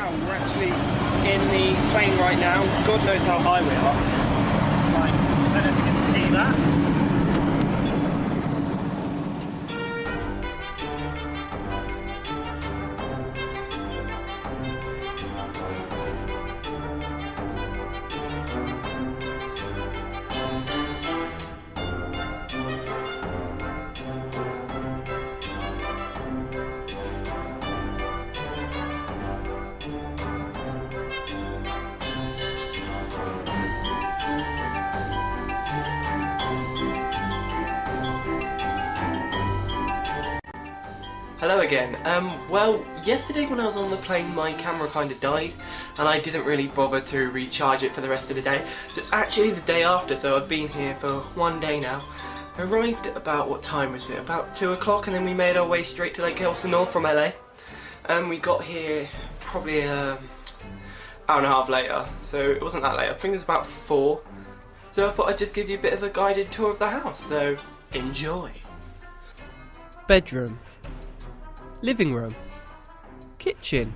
Wow, we're actually in the plane right now. God knows how high we are. Like, I don't know if you can see that. Hello again. Well, yesterday when I was on the plane my camera kind of died and I didn't really bother to recharge it for the rest of the day. So it's actually the day after, so I've been here for one day now. I arrived at about, what time was it? About 2 o'clock, and then we made our way straight to Lake Elsinore from LA. And we got here probably an hour and a half later, so it wasn't that late. I think it was about 4. So I thought I'd just give you a bit of a guided tour of the house, so enjoy. Bedroom, living room, kitchen,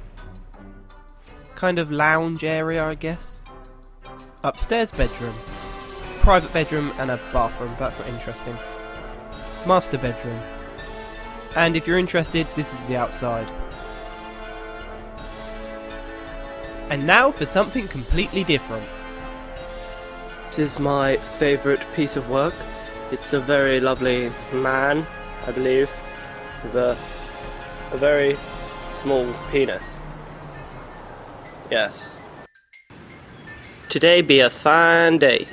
kind of lounge area I guess, upstairs bedroom, private bedroom and a bathroom, that's not interesting, master bedroom, and if you're interested, this is the outside. And now for something completely different. This is my favourite piece of work. It's a very lovely man, I believe, with a very small penis. Yes. Today be a fine day.